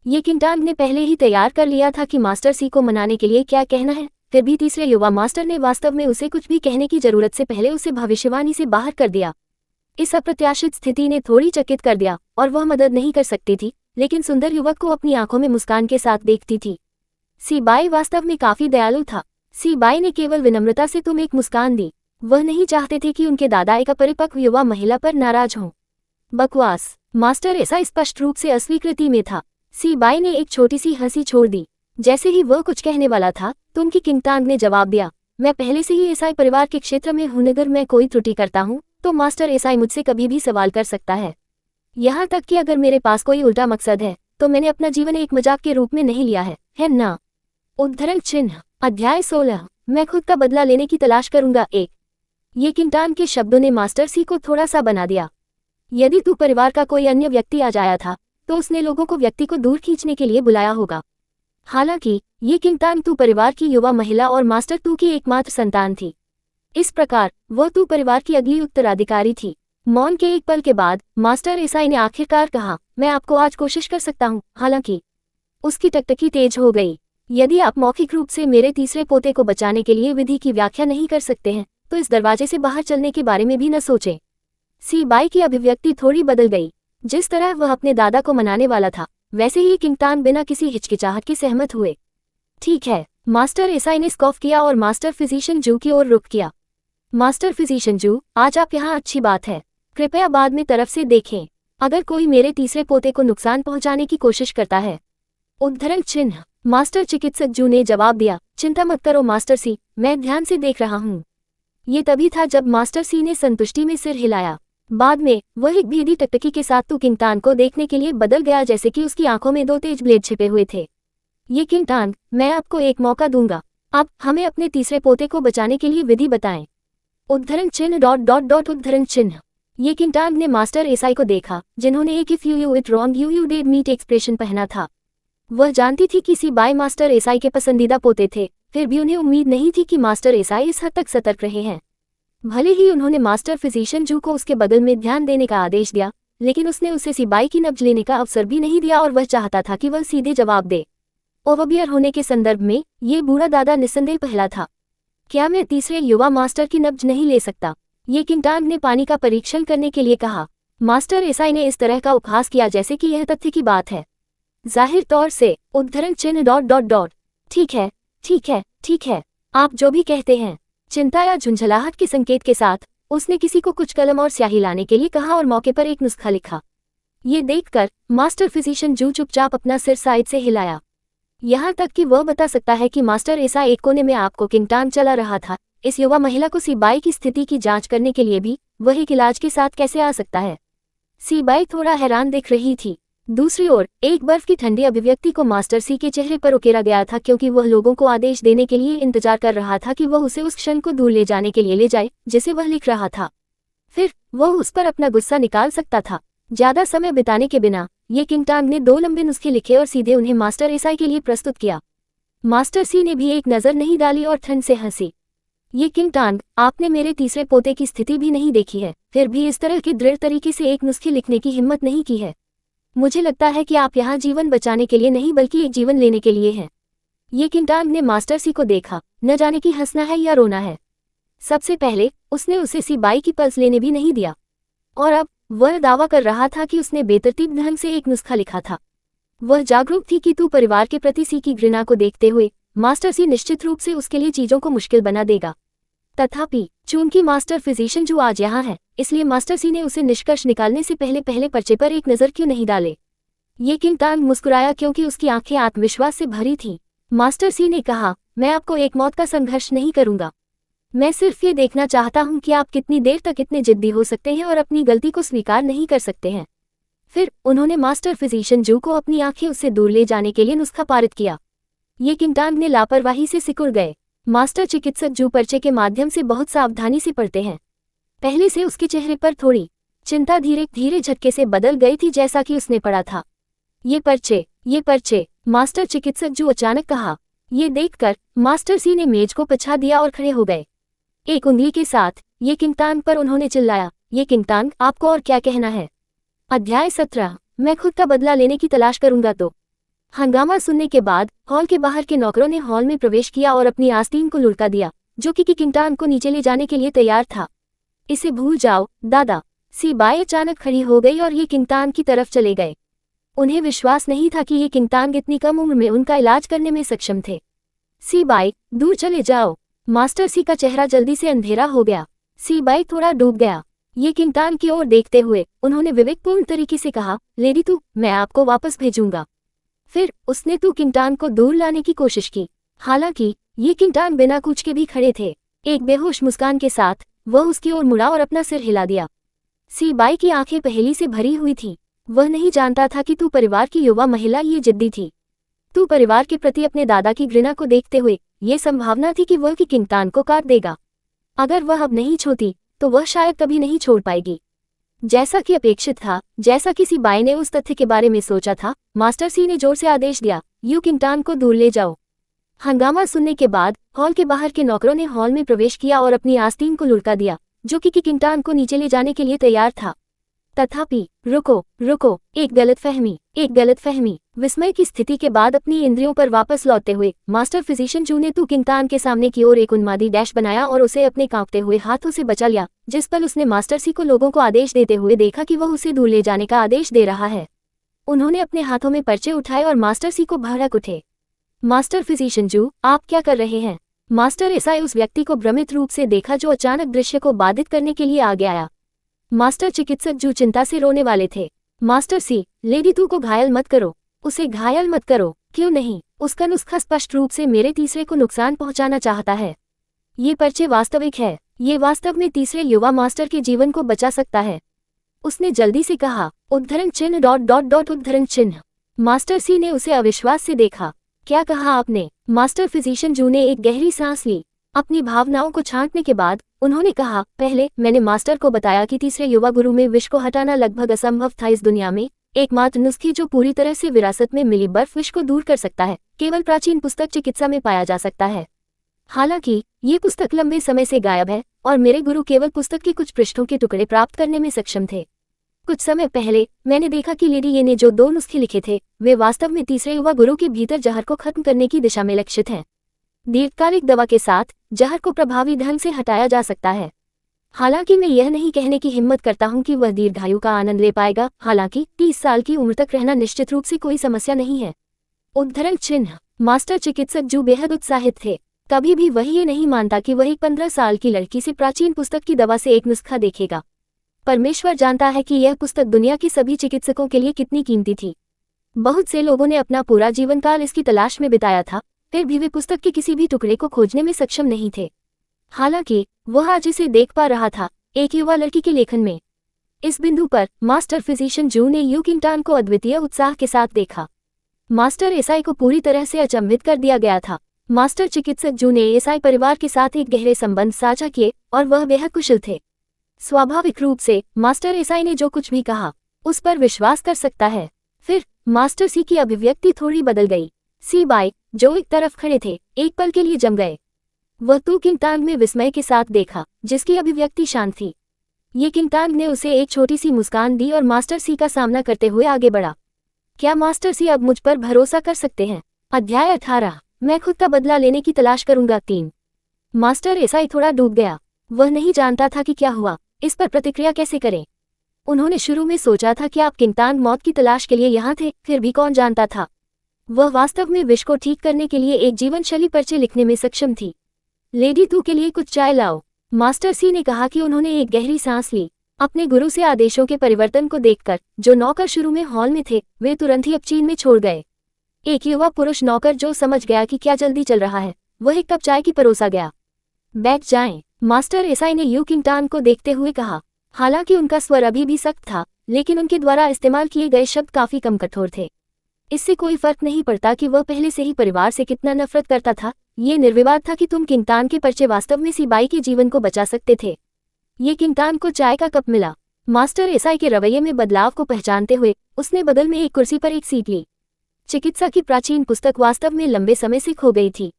ये किंगटान ने पहले ही तैयार कर लिया था कि मास्टर सी को मनाने के लिए क्या कहना है, फिर भी तीसरे युवा मास्टर ने वास्तव में उसे कुछ भी कहने की जरूरत से पहले उसे भविष्यवाणी से बाहर कर दिया। इस अप्रत्याशित स्थिति ने थोड़ी चकित कर दिया और वह मदद नहीं कर सकती थी, लेकिन सुंदर युवक को अपनी आंखों में मुस्कान के साथ देखती थी। सी बाई वास्तव में काफी दयालु था। सी बाई ने केवल विनम्रता से तुम एक मुस्कान दी। वह नहीं चाहते थे कि उनके दादा एक अपरिपक्व युवा महिला पर नाराज हों। बकवास। मास्टर ऐसा स्पष्ट रूप से अस्वीकृति में था। सी बाई ने एक छोटी सी हंसी छोड़ दी। जैसे ही वह कुछ कहने वाला था, तुम की किंगतान ने जवाब दिया, मैं पहले से ही ईसाई परिवार के क्षेत्र में हूं। अगर मैं कोई त्रुटि करता हूं तो मास्टर ईसाई मुझसे कभी भी सवाल कर सकता है। यहाँ तक कि अगर मेरे पास कोई उल्टा मकसद है तो मैंने अपना जीवन एक मजाक के रूप में नहीं लिया है ना? उद्धरण चिन्ह। अध्याय 16। मैं खुद का बदला लेने की तलाश करूंगा। एक। ये किंगटान के शब्दों ने मास्टर सी को थोड़ा सा बना दिया। यदि तू परिवार का कोई अन्य व्यक्ति आ जाया था तो उसने लोगों को व्यक्ति को दूर खींचने के लिए बुलाया होगा। हालांकि ये किंगटान तू परिवार की युवा महिला और मास्टर तू की एकमात्र संतान थी। इस प्रकार वह तू परिवार की अगली उत्तराधिकारी थी। मौन के एक पल के बाद मास्टर ईसाई ने आखिरकार कहा, मैं आपको आज कोशिश कर सकता हूँ। हालांकि उसकी टकटकी तेज हो गई। यदि आप मौखिक रूप से मेरे तीसरे पोते को बचाने के लिए विधि की व्याख्या नहीं कर सकते हैं तो इस दरवाजे से बाहर चलने के बारे में भी न सोचें। सी बाई की अभिव्यक्ति थोड़ी बदल गई। जिस तरह वह अपने दादा को मनाने वाला था वैसे ही किंगटान बिना किसी हिचकिचाहट के सहमत हुए। ठीक है। मास्टर ईसाई ने स्कॉफ किया और मास्टर फिजिशियन जू की ओर रुख किया। मास्टर फिजिशियन जू, आज आप यहाँ, अच्छी बात है। कृपया बाद में तरफ से देखें। अगर कोई मेरे तीसरे पोते को नुकसान पहुंचाने की कोशिश करता है। उद्धरण चिन्ह। मास्टर चिकित्सक जू ने जवाब दिया, चिंता मत करो मास्टर सी, मैं ध्यान से देख रहा हूँ। ये तभी था जब मास्टर सी ने संतुष्टि में सिर हिलाया। बाद में वह एक भीदी टकटकी के साथ तू किंगटान को देखने के लिए बदल गया, जैसे कि उसकी आंखों में 2 तेज ब्लेड छिपे हुए थे। ये किंगटान, मैं आपको एक मौका दूंगा। अब हमें अपने तीसरे पोते को बचाने के लिए विधि बताएं। उद्धरण चिन्ह ... उद्धरण चिन्ह। ये किंगटान ने मास्टर ईसाई को देखा, जिन्होंने एक if you it wrong you did meet expression पहना था। वह जानती थी कि सी बाई मास्टर ईसाई के पसंदीदा पोते थे, फिर भी उन्हें उम्मीद नहीं थी कि मास्टर ईसाई इस हद तक सतर्क रहे हैं। भले ही उन्होंने मास्टर फिजिशियन जू को उसके बगल में ध्यान देने का आदेश दिया, लेकिन उसने उसे सिबाई की नब्ज लेने का अवसर भी नहीं दिया और वह चाहता था कि वह सीधे जवाब दे। ओवरबियर होने के संदर्भ में ये बूढ़ा दादा निस्संदेह पहला था। क्या मैं तीसरे युवा मास्टर की नब्ज नहीं ले सकता? ये किंगटांग ने पानी का परीक्षण करने के लिए कहा। मास्टर एसआई ने इस तरह का उपहास किया जैसे कि यह तथ्य की बात है। जाहिर तौर से उद्धरण चिन्ह ... ठीक है, ठीक है, ठीक है, आप जो भी कहते हैं। चिंता या झुंझलाहट के संकेत के साथ उसने किसी को कुछ कलम और स्याही लाने के लिए कहा और मौके पर एक नुस्खा लिखा। ये देखकर मास्टर फिजिशियन जू चुपचाप अपना सिर साइड से हिलाया। यहाँ तक कि वह बता सकता है कि मास्टर ऐसा एक कोने में आपको किंगटांग चला रहा था। इस युवा महिला को सीबाई की स्थिति की जांच करने के लिए भी वह एक इलाज के साथ कैसे आ सकता है? सीबाई थोड़ा हैरान दिख रही थी। दूसरी ओर एक बर्फ की ठंडी अभिव्यक्ति को मास्टर सी के चेहरे पर उकेरा गया था, क्योंकि वह लोगों को आदेश देने के लिए इंतजार कर रहा था कि वह उसे उस क्षण को दूर ले जाने के लिए ले जाए जिसे वह लिख रहा था। फिर वह उस पर अपना गुस्सा निकाल सकता था। ज्यादा समय बिताने के बिना ये किंगटांग ने 2 लंबे नुस्खे लिखे और सीधे उन्हें मास्टर एसआई के लिए प्रस्तुत किया। मास्टर सी ने भी एक नज़र नहीं डाली और ठंड से हंसी। ये किंगटांग, आपने मेरे तीसरे पोते की स्थिति भी नहीं देखी है, फिर भी इस तरह की दृढ़ तरीके से एक नुस्खे लिखने की हिम्मत नहीं की है। मुझे लगता है कि आप यहाँ जीवन बचाने के लिए नहीं बल्कि एक जीवन लेने के लिए हैं। ये किंगटांग ने मास्टर सी को देखा, न जाने कि हंसना है या रोना है। सबसे पहले उसने उसे सीबाई की पल्स लेने भी नहीं दिया, और अब वह दावा कर रहा था कि उसने बेतरतीब ढंग से एक नुस्खा लिखा था। वह जागरूक थी कि तू परिवार के प्रति सी की घृणा को देखते हुए मास्टर सी निश्चित रूप से उसके लिए चीजों को मुश्किल बना देगा। तथापि चूंकि मास्टर फिजिशियन जो आज यहाँ है, इसलिए मास्टर सी ने उसे निष्कर्ष निकालने से पहले पर्चे पर एक नज़र क्यों नहीं डाले। ये किंगटांग मुस्कुराया क्योंकि उसकी आंखें आत्मविश्वास से भरी थीं। मास्टर सी ने कहा, मैं आपको एक मौत का संघर्ष नहीं करूंगा। मैं सिर्फ ये देखना चाहता हूं कि आप कितनी देर तक इतने जिद्दी हो सकते हैं और अपनी गलती को स्वीकार नहीं कर सकते हैं। फिर उन्होंने मास्टर फिजिशियन जू को अपनी आंखें उससे दूर ले जाने के लिए नुस्खा पारित किया। ये किंगटांग ने लापरवाही से सिकुड़ गए। मास्टर चिकित्सक जू पर्चे के माध्यम से बहुत सावधानी से पढ़ते हैं। पहले से उसके चेहरे पर थोड़ी चिंता धीरे धीरे झटके से बदल गई थी, जैसा कि उसने पढ़ा था। ये पर्चे, मास्टर चिकित्सक जू अचानक कहा। ये देखकर मास्टर सी ने मेज को पछा दिया और खड़े हो गए। एक उंगली के साथ ये किंगटांग पर उन्होंने चिल्लाया, ये किंगटांग, आपको और क्या कहना है? अध्याय 17, मैं खुद का बदला लेने की तलाश करूंगा। तो हंगामा सुनने के बाद हॉल के बाहर के नौकरों ने हॉल में प्रवेश किया और अपनी आस्तीन को लुढ़का दिया, जो कि किंगटांग को नीचे ले जाने के लिए तैयार था। इसे भूल जाओ दादा। सीबाई अचानक खड़ी हो गई और ये किंगटांग की तरफ चले गए। उन्हें विश्वास नहीं था कि ये किंगटांग इतनी कम उम्र में उनका इलाज करने में सक्षम थे। सीबाई, दूर चले जाओ। मास्टर सी का चेहरा जल्दी से अंधेरा हो गया। सीबाई थोड़ा डूब गया। ये किंगटांग की ओर देखते हुए उन्होंने विवेकपूर्ण तरीके से कहा, लेडी तू, मैं आपको वापस भेजूंगा। फिर उसने तू किंगटांग को दूर लाने की कोशिश की। हालांकि ये किंगटांग बिना कुछ के भी खड़े थे। एक बेहोश मुस्कान के साथ वह उसकी ओर मुड़ा और अपना सिर हिला दिया। सीबाई की आंखें पहेली से भरी हुई थीं। वह नहीं जानता था कि तू परिवार की युवा महिला ये जिद्दी थी। तू परिवार के प्रति अपने दादा की घृणा को देखते हुए ये संभावना थी कि वह की किंगटांग को काट देगा। अगर वह अब नहीं छोड़ती तो वह शायद कभी नहीं छोड़ पाएगी। जैसा कि अपेक्षित था, जैसा कि सीबाई ने उस तथ्य के बारे में सोचा था, मास्टर सी ने जोर से आदेश दिया, यू किंगटांग को दूर ले जाओ। हंगामा सुनने के बाद हॉल के बाहर के नौकरों ने हॉल में प्रवेश किया और अपनी आस्तीन को लुढ़का दिया, जो कि किंगटांग को नीचे ले जाने के लिए तैयार था। तथापि रुको, एक गलतफहमी। विस्मय की स्थिति के बाद अपनी इंद्रियों पर वापस लौटते हुए मास्टर फिजिशियन जू ने तू किंगटांग के सामने की ओर एक उन्मादी डैश बनाया और उसे अपने कांपते हुए हाथों से बचा लिया, जिस पर उसने मास्टर सी को लोगों को आदेश देते हुए देखा कि वह उसे दूर ले जाने का आदेश दे रहा है। उन्होंने अपने हाथों में पर्चे उठाए और मास्टर सी को भड़क उठे। मास्टर फिजिशियन जू, आप क्या कर रहे हैं? मास्टर एसआई उस व्यक्ति को भ्रमित रूप से देखा जो अचानक दृश्य को बाधित करने के लिए आगे आया। मास्टर चिकित्सक जू चिंता से रोने वाले थे। मास्टर सी, लेडी तू को घायल मत करो, उसे घायल मत करो। क्यों नहीं? उसका नुस्खा स्पष्ट रूप से मेरे तीसरे को नुकसान पहुंचाना चाहता है। ये पर्चे वास्तविक है। ये वास्तव में तीसरे युवा मास्टर के जीवन को बचा सकता है। उसने जल्दी से कहा, उद्धरण चिन्ह ... मास्टर सी ने उसे अविश्वास से देखा। क्या कहा आपने? मास्टर फिजिशियन जू ने एक गहरी सांस ली। अपनी भावनाओं को छांटने के बाद उन्होंने कहा, पहले मैंने मास्टर को बताया कि तीसरे युवा गुरु में विष को हटाना लगभग असंभव था। इस दुनिया में एकमात्र नुस्खे जो पूरी तरह से विरासत में मिली बर्फ विष को दूर कर सकता है, केवल प्राचीन पुस्तक चिकित्सा में पाया जा सकता है। हालांकि ये पुस्तक लंबे समय से गायब है और मेरे गुरु केवल पुस्तक के कुछ पृष्ठों के टुकड़े प्राप्त करने में सक्षम थे। कुछ समय पहले मैंने देखा कि लेडी ये ने जो 2 नुस्खे लिखे थे वे वास्तव में तीसरे युवा गुरु के भीतर जहर को खत्म करने की दिशा में लक्षित हैं। दीर्घकालिक दवा के साथ जहर को प्रभावी ढंग से हटाया जा सकता है। हालांकि मैं यह नहीं कहने की हिम्मत करता हूं कि वह दीर्घायु का आनंद ले पाएगा। हालांकि 30 साल की उम्र तक रहना निश्चित रूप से कोई समस्या नहीं है। उद्धरण चिन्ह। मास्टर चिकित्सक जू बेहद उत्साहित थे। कभी भी वह ये नहीं मानता कि वह एक 15 साल की लड़की से प्राचीन पुस्तक की दवा से एक नुस्खा देखेगा। परमेश्वर जानता है कि यह पुस्तक दुनिया के सभी चिकित्सकों के लिए कितनी कीमती थी। बहुत से लोगों ने अपना पूरा जीवनकाल इसकी तलाश में बिताया था, फिर भी वे पुस्तक के किसी भी टुकड़े को खोजने में सक्षम नहीं थे। हालांकि वह आज इसे देख पा रहा था, एक युवा लड़की के लेखन में। इस बिंदु पर मास्टर फिजिशियन जू ने यू किंगटन को अद्वितीय उत्साह के साथ देखा। मास्टर एसाई को पूरी तरह से अचंभित कर दिया गया था। मास्टर चिकित्सक जू ने एसाई परिवार के साथ एक गहरे संबंध साझा किए और वह बेहद कुशल थे। स्वाभाविक रूप से मास्टर एसाई ने जो कुछ भी कहा उस पर विश्वास कर सकता है। फिर मास्टर सी की अभिव्यक्ति थोड़ी बदल गई। सी बाई, जो एक तरफ खड़े थे, एक पल के लिए जम गए। वह तू किंगटन में विस्मय के साथ देखा, जिसकी अभिव्यक्ति शांत थी। ये किंगटन ने उसे एक छोटी सी मुस्कान दी और मास्टर सी का सामना करते हुए आगे बढ़ा। क्या मास्टर सी अब मुझ पर भरोसा कर सकते हैं? अध्याय 18। मैं खुद का बदला लेने की तलाश करूंगा। 3। मास्टर एसाई थोड़ा डूब गया। वह नहीं जानता था कि क्या हुआ, इस पर प्रतिक्रिया कैसे करें। उन्होंने शुरू में सोचा था कि आप किंगटन मौत की तलाश के लिए यहाँ थे, फिर भी कौन जानता था वह वास्तव में विष को ठीक करने के लिए एक जीवन शैली पर्चे लिखने में सक्षम थी। लेडी तू के लिए कुछ चाय लाओ, मास्टर सी ने कहा कि उन्होंने एक गहरी सांस ली। अपने गुरु से आदेशों के परिवर्तन को देखकर जो नौकर शुरू में हॉल में थे वे तुरंत ही अपचीन में छोड़ गए। एक युवा पुरुष नौकर जो समझ गया कि क्या जल्दी चल रहा है, वह एक कप चाय की परोसा गया। बैठ जाएं, मास्टर एसाई ने यू किंगटन को देखते हुए कहा। हालांकि उनका स्वर अभी भी सख्त था, लेकिन उनके द्वारा इस्तेमाल किए गए शब्द काफी कम कठोर थे। इससे कोई फर्क नहीं पड़ता कि वह पहले से ही परिवार से कितना नफरत करता था। ये निर्विवाद था कि तुम किंगटन के पर्चे वास्तव में सी बाई के जीवन को बचा सकते थे। ये किंगटन को चाय का कप मिला। मास्टर एसाई के रवैये में बदलाव को पहचानते हुए उसने बगल में एक कुर्सी पर एक सीट ली। चिकित्सा की प्राचीन पुस्तक वास्तव में लंबे समय से खो गई थी।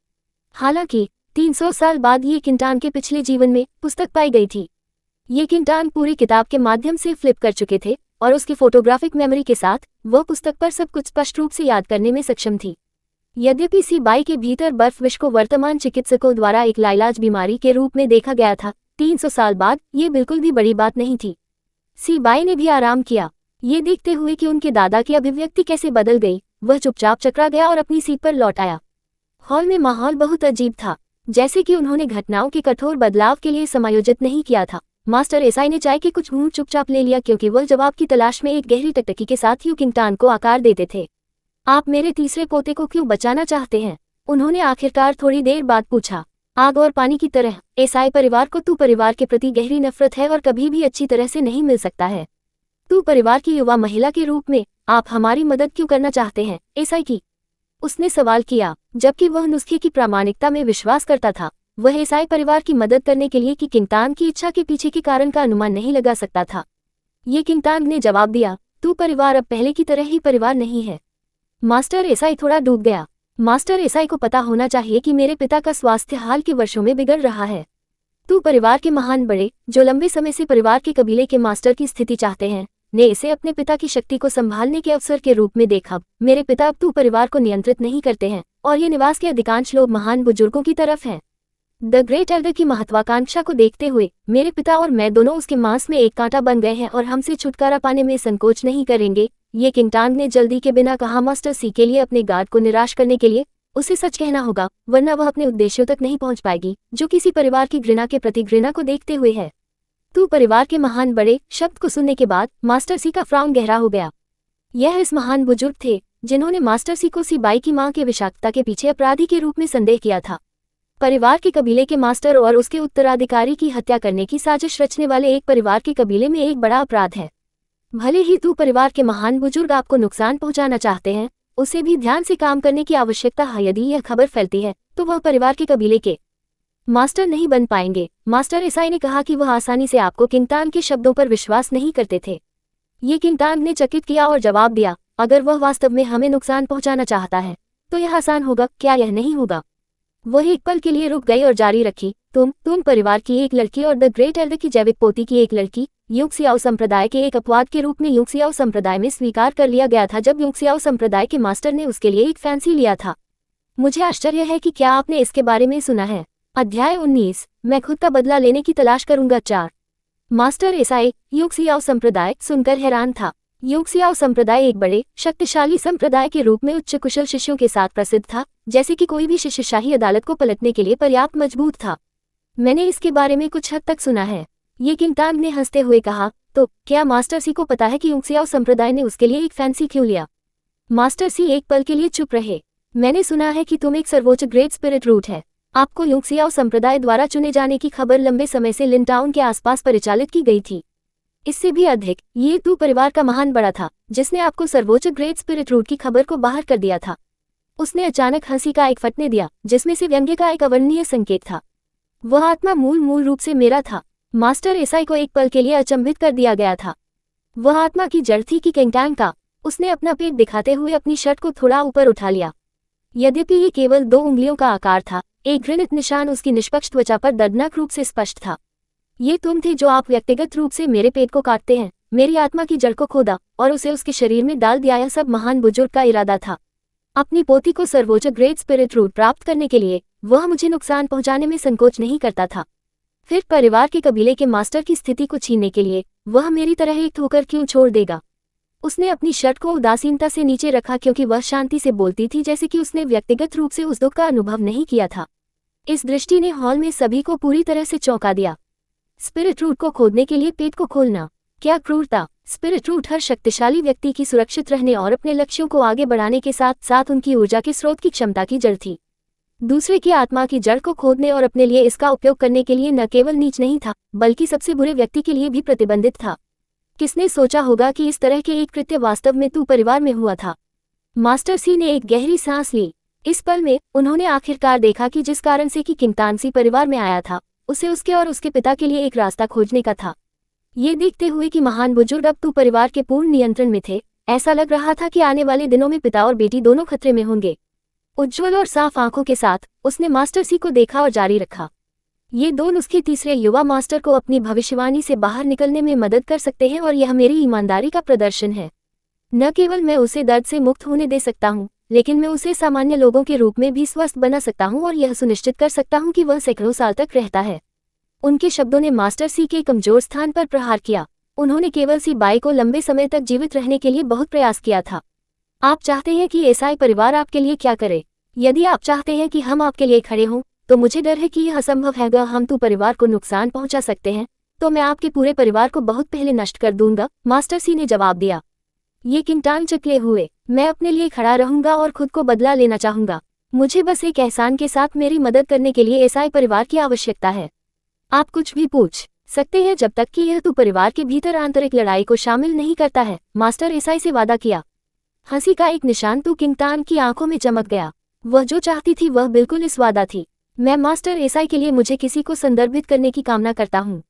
हालांकि 300 साल बाद ये किंगटन के पिछले जीवन में पुस्तक पाई गई थी। ये किंगटन पूरी किताब के माध्यम से फ्लिप कर चुके थे और उसकी फोटोग्राफिक मेमोरी के साथ वह पुस्तक पर सब कुछ स्पष्ट रूप से याद करने में सक्षम थी। यद्यपि सी बाई के भीतर बर्फ विष को वर्तमान चिकित्सकों द्वारा एक लाइलाज बीमारी के रूप में देखा गया था, 300 साल बाद ये बिल्कुल भी बड़ी बात नहीं थी। सी बाई ने भी आराम किया, ये देखते हुए कि उनके दादा की अभिव्यक्ति कैसे बदल गई। वह चुपचाप चकरा गया और अपनी सीट पर लौट आया। हॉल में माहौल बहुत अजीब था, जैसे कि उन्होंने घटनाओं के कठोर बदलाव के लिए समायोजित नहीं किया था। मास्टर एसाई ने चाय के कुछ घूंट चुपचाप ले लिया, क्योंकि वह जवाब की तलाश में एक गहरी टकटकी के साथ यू किंगटन को आकार देते थे। आप मेरे तीसरे पोते को क्यों बचाना चाहते हैं? उन्होंने आखिरकार थोड़ी देर बाद पूछा। आग और पानी की तरह एसाई परिवार को तू परिवार के प्रति गहरी नफरत है और कभी भी अच्छी तरह से नहीं मिल सकता है। तू परिवार की युवा महिला के रूप में आप हमारी मदद क्यों करना चाहते हैं, एसाई की? उसने सवाल किया, जबकि वह नुस्खे की प्रामाणिकता में विश्वास करता था। वह ईसाई परिवार की मदद करने के लिए कि किंगटन की इच्छा के पीछे के कारण का अनुमान नहीं लगा सकता था। ये किंगटन ने जवाब दिया, तू परिवार अब पहले की तरह ही परिवार नहीं है। मास्टर एसाई थोड़ा डूब गया। मास्टर एसाई को पता होना चाहिए कि मेरे पिता का स्वास्थ्य हाल के वर्षों में बिगड़ रहा है। तू परिवार के महान बड़े, जो लंबे समय से परिवार के कबीले के मास्टर की स्थिति चाहते हैं, ने इसे अपने पिता की शक्ति को संभालने के अवसर के रूप में देखा। मेरे पिता अब तू परिवार को नियंत्रित नहीं करते हैं और ये निवास के अधिकांश लोग महान बुजुर्गों की तरफ हैं। द ग्रेट एल्डर की महत्वाकांक्षा को देखते हुए मेरे पिता और मैं दोनों उसके मांस में एक कांटा बन गए हैं और हमसे छुटकारा पाने में संकोच नहीं करेंगे। ये किंगटन ने जल्दी के बिना कहा। मास्टर सी के लिए अपने गार्ड को निराश करने के लिए उसे सच कहना होगा, वरना वह अपने उद्देश्यों तक नहीं पहुंच पाएगी, जो किसी परिवार की घृणा के प्रति घृणा को देखते हुए है। तू परिवार के महान बड़े शब्द को सुनने के बाद मास्टर सी का फ्राउन गहरा हो गया। यह इस महान बुजुर्ग थे जिन्होंने मास्टर सी को सी बाई की मां के विषाक्तता के पीछे अपराधी के रूप में संदेह किया था। परिवार के कबीले के मास्टर और उसके उत्तराधिकारी की हत्या करने की साजिश रचने वाले एक परिवार के कबीले में एक बड़ा अपराध है। भले ही तू परिवार के महान बुजुर्ग आपको नुकसान पहुंचाना चाहते हैं, उसे भी ध्यान से काम करने की आवश्यकता है। यदि यह खबर फैलती है तो वह परिवार के कबीले के मास्टर नहीं बन पाएंगे। मास्टर ईसाई ने कहा कि वह आसानी से आपको किंगटन के शब्दों पर विश्वास नहीं करते थे। ये किंगटन ने चकित किया और जवाब दिया, अगर वह वास्तव में हमें नुकसान पहुंचाना चाहता है तो यह आसान होगा, क्या यह नहीं होगा? वह एक पल के लिए रुक गई और जारी रखी, तुम परिवार की एक लड़की और द ग्रेट एल्डर की जैविक पोती की एक लड़की, यूक्सियाओ संप्रदाय के एक अपवाद के रूप में यूक्सियाओ संप्रदाय में स्वीकार कर लिया गया था जब यूक्सियाओ संप्रदाय के मास्टर ने उसके लिए एक फैंसी लिया था। मुझे आश्चर्य है कि क्या आपने इसके बारे में सुना है। अध्याय 19, मैं खुद का बदला लेने की तलाश करूंगा 4। मास्टर एसाई यूक्सियाओ संप्रदाय सुनकर हैरान था। यूक्सियाओ संप्रदाय एक बड़े शक्तिशाली संप्रदाय के रूप में उच्च कुशल शिष्यों के साथ प्रसिद्ध था, जैसे कि कोई भी शिष्य शाही अदालत को पलटने के लिए पर्याप्त मजबूत था। मैंने इसके बारे में कुछ हद तक सुना है, ये किंगटांग ने हंसते हुए कहा। तो क्या मास्टर सी को पता है कि यूक्सियाओ संप्रदाय ने उसके लिए एक फैंसी क्यों लिया? मास्टर सी एक पल के लिए चुप रहे। मैंने सुना है कि तुम एक सर्वोच्च ग्रेट स्पिरिट रूट है। आपको यूक्सियाओ संप्रदाय द्वारा चुने जाने की खबर लंबे समय से लिनटाउन के आसपास परिचालित की गई थी। इससे भी अधिक, ये तू परिवार का महान बड़ा था जिसने आपको सर्वोच्च ग्रेट स्पिरिट रूट की खबर को बाहर कर दिया था। उसने अचानक हंसी का एक फटने दिया जिसमें से व्यंग्य का एक अवर्णनीय संकेत था। वह आत्मा मूल रूप से मेरा था। मास्टर एसाई को एक पल के लिए अचंभित कर दिया गया था। वह आत्मा की जड़ थी कि किंगटांग का। उसने अपना पेट दिखाते हुए अपनी शर्ट को थोड़ा ऊपर उठा लिया। यद्यपि ये केवल 2 उंगलियों का आकार था, एक घृणित निशान उसकी निष्पक्ष त्वचा पर दर्दनाक रूप से स्पष्ट था। ये तुम थे जो आप व्यक्तिगत रूप से मेरे पेट को काटते हैं, मेरी आत्मा की जड़ को खोदा और उसे उसके शरीर में डाल दिया। यह सब महान बुजुर्ग का इरादा था। अपनी पोती को सर्वोच्च ग्रेट स्पिरिट रूट प्राप्त करने के लिए वह मुझे नुकसान पहुंचाने में संकोच नहीं करता था। फिर परिवार के कबीले के मास्टर की स्थिति को छीनने के लिए वह मेरी तरह एक ठोकर क्यों छोड़ देगा? उसने अपनी शर्ट को उदासीनता से नीचे रखा क्योंकि वह शांति से बोलती थी, जैसे कि उसने व्यक्तिगत रूप से उस दुख का अनुभव नहीं किया था। इस दृष्टि ने हॉल में सभी को पूरी तरह से चौंका दिया। स्पिरिट रूट को खोदने के लिए पेट को खोलना, क्या क्रूरता! स्पिरिट रूट हर शक्तिशाली व्यक्ति की सुरक्षित रहने और अपने लक्ष्यों को आगे बढ़ाने के साथ साथ उनकी ऊर्जा के स्रोत की क्षमता की जड़ थी। दूसरे की आत्मा की जड़ को खोदने और अपने लिए इसका उपयोग करने के लिए न केवल नीच नहीं था, बल्कि सबसे बुरे व्यक्ति के लिए भी प्रतिबंधित था। किसने सोचा होगा कि इस तरह के एक कृत्य वास्तव में तू परिवार में हुआ था? मास्टर सी ने एक गहरी सांस ली। इस पल में उन्होंने आखिरकार देखा कि जिस कारण से कि किंगटांग सी परिवार में आया था, उसे उसके और उसके पिता के लिए एक रास्ता खोजने का था। ये देखते हुए कि महान बुजुर्ग अब तू परिवार के पूर्ण नियंत्रण में थे, ऐसा लग रहा था कि आने वाले दिनों में पिता और बेटी दोनों खतरे में होंगे। उज्ज्वल और साफ आंखों के साथ उसने मास्टर सी को देखा और जारी रखा। ये 2 नुस्खे तीसरे युवा मास्टर को अपनी भविष्यवाणी से बाहर निकलने में मदद कर सकते हैं और यह मेरी ईमानदारी का प्रदर्शन है। न केवल मैं उसे दर्द से मुक्त होने दे सकता हूँ, लेकिन मैं उसे सामान्य लोगों के रूप में भी स्वस्थ बना सकता हूँ और यह सुनिश्चित कर सकता हूँ कि वह सैकड़ों साल तक रहता है। उनके शब्दों ने मास्टर सी के कमजोर स्थान पर प्रहार किया। उन्होंने केवल सी बाई को लंबे समय तक जीवित रहने के लिए बहुत प्रयास किया था। आप चाहते हैं कि एसाई परिवार आपके लिए क्या करे? यदि आप चाहते हैं कि हम आपके लिए खड़े हों, तो मुझे डर है कि यह असंभव है। अगर हम तू परिवार को नुकसान पहुंचा सकते हैं, तो मैं आपके पूरे परिवार को बहुत पहले नष्ट कर दूंगा, मास्टर सी ने जवाब दिया। ये किंगटांग चकले हुए। मैं अपने लिए खड़ा रहूंगा और खुद को बदला लेना चाहूंगा। मुझे बस एक एहसान के साथ मेरी मदद करने के लिए एसाई परिवार की आवश्यकता है। आप कुछ भी पूछ सकते हैं जब तक कि यह तू परिवार के भीतर आंतरिक लड़ाई को शामिल नहीं करता है, मास्टर एसाई से वादा किया। हंसी का एक निशान तू किंगटांग की आंखों में चमक गया। वह जो चाहती थी वह बिल्कुल इस वादा थी। मैं मास्टर एसाई के लिए मुझे किसी को संदर्भित करने की कामना करता हूँ।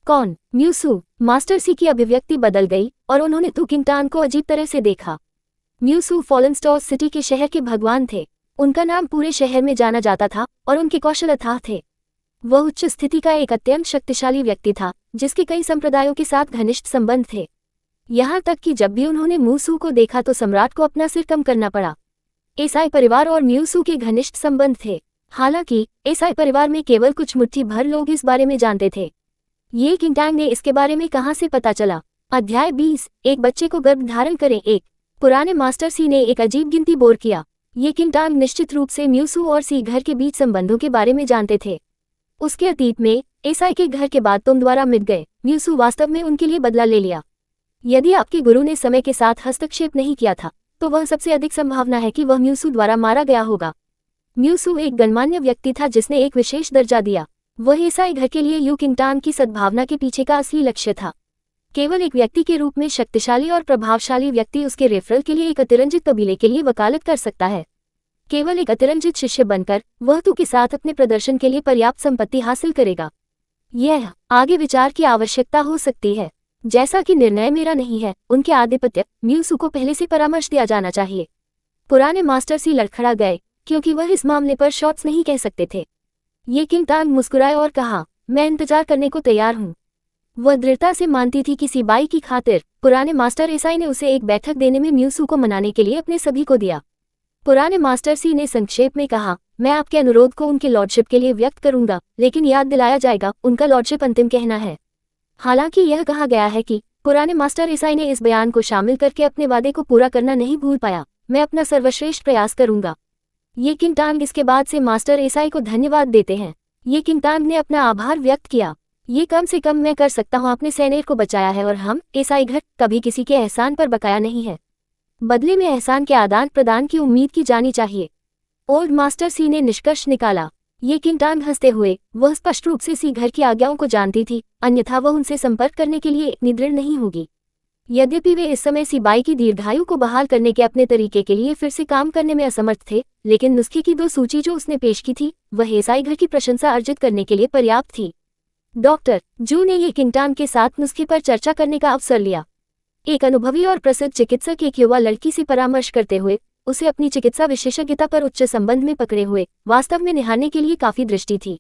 कौन? म्यूसू। मास्टर सी की अभिव्यक्ति बदल गई और उन्होंने तू किंगटांग को अजीब तरह से देखा। म्यूसू फॉलन स्टॉर्स सिटी के शहर के भगवान थे। उनका नाम पूरे शहर में जाना जाता था और उनके कौशल अथाह थे। वह उच्च स्थिति का एक अत्यंत शक्तिशाली व्यक्ति था, जिसके कई संप्रदायों के साथ घनिष्ठ संबंध थे। यहाँ तक कि जब भी उन्होंने म्यूसू को देखा तो सम्राट को अपना सिर कम करना पड़ा। एसाई परिवार और म्यूसू के घनिष्ठ संबंध थे। हालांकि एसाई परिवार में केवल कुछ मुट्ठी भर लोग इस बारे में जानते थे। ये किंगटांग ने इसके बारे में कहां से पता चला? अध्याय 20, एक बच्चे को गर्भ धारण करें। एक पुराने मास्टर सी ने एक अजीब गिनती बोर किया। ये किंगटांग निश्चित रूप से म्यूसू और सी घर के बीच संबंधों के बारे में जानते थे। उसके अतीत में एसाई के घर के बाद तुम द्वारा मिट गए म्यूसू वास्तव में उनके लिए बदला ले लिया। यदि आपके गुरु ने समय के साथ हस्तक्षेप नहीं किया था, तो वह सबसे अधिक संभावना है कि वह म्यूसू द्वारा मारा गया होगा। म्यूसू एक गणमान्य व्यक्ति था जिसने एक विशेष दर्जा दिया। वह ईसाई घर के लिए यू किंगटांग की सद्भावना के पीछे का असली लक्ष्य था। केवल एक व्यक्ति के रूप में शक्तिशाली और प्रभावशाली व्यक्ति उसके रेफरल के लिए एक अतिरंजित कबीले के लिए वकालत कर सकता है। केवल एक अतिरंजित शिष्य बनकर वह तू के साथ अपने प्रदर्शन के लिए पर्याप्त संपत्ति हासिल करेगा। यह आगे विचार की आवश्यकता हो सकती है। जैसा कि निर्णय मेरा नहीं है, उनके आधिपत्य म्यूसू को पहले से परामर्श दिया जाना चाहिए। पुराने मास्टर सी लड़खड़ा गए। क्योंकि वह इस मामले पर शॉट्स नहीं कह सकते थे। ये किंग तांग मुस्कुराए और कहा, मैं इंतजार करने को तैयार हूँ। वह दृढ़ता से मानती थी कि सिबाई की खातिर पुराने मास्टर एसाई ने उसे एक बैठक देने में म्यूसू को मनाने के लिए अपने सभी को दिया। पुराने मास्टर सी ने संक्षेप में कहा, मैं आपके अनुरोध को उनके लॉर्डशिप के लिए व्यक्त करूंगा, लेकिन याद दिलाया जाएगा उनका लॉर्डशिप अंतिम कहना है। हालांकि यह कहा गया है कि पुराने मास्टर ईसाई ने इस बयान को शामिल करके अपने वादे को पूरा करना नहीं भूल पाया, मैं अपना सर्वश्रेष्ठ प्रयास करूंगा। ये किंग तांग इसके बाद से मास्टर ईसाई को धन्यवाद देते हैं। ये किंग तांग ने अपना आभार व्यक्त किया, ये कम से कम मैं कर सकता हूँ, आपने सैनेर को बचाया है और हम ईसाई घर कभी किसी के एहसान पर बकाया नहीं है। बदले में एहसान के आदान प्रदान की उम्मीद की जानी चाहिए। ओल्ड मास्टर सी ने निष्कर्ष निकाला। ये किंग तांग हंसते हुए, वह स्पष्ट रूप से सी घर की आज्ञाओं को जानती थी, अन्यथा वह उनसे संपर्क करने के लिए इतनी दृढ़ नहीं होगी। यद्यपि वे इस समय सिबाई की दीर्घायु को बहाल करने के अपने तरीके के लिए फिर से काम करने में असमर्थ थे, लेकिन नुस्खे की 2 सूची जो उसने पेश की थी वह ईसाई घर की प्रशंसा अर्जित करने के लिए पर्याप्त थी। डॉक्टर जू ने ये किंग तांग के साथ नुस्खे पर चर्चा करने का अवसर लिया। एक अनुभवी और प्रसिद्ध चिकित्सक एक युवा लड़की से परामर्श करते हुए उसे अपनी चिकित्सा विशेषज्ञता पर उच्च संबंध में पकड़े हुए वास्तव में निहारने के लिए काफी दृष्टि थी।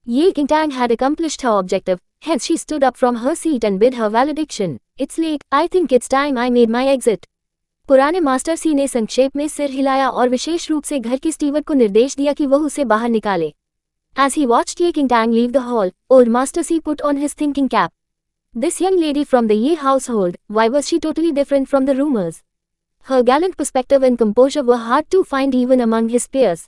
Ye King Tang had accomplished her objective, hence she stood up from her seat and bid her valediction. It's late, I think it's time I made my exit. पुराने मास्टर सी ने संक्षेप में सिर हिलाया और विशेष रूप से घर की स्टीवर्ड को निर्देश दिया कि वह उसे बाहर निकाले। As he watched Ye King Tang leave the hall, old master C put on his thinking cap. This young lady from the Ye household, why was she totally different from the rumors? Her gallant perspective and composure were hard to find even among his peers.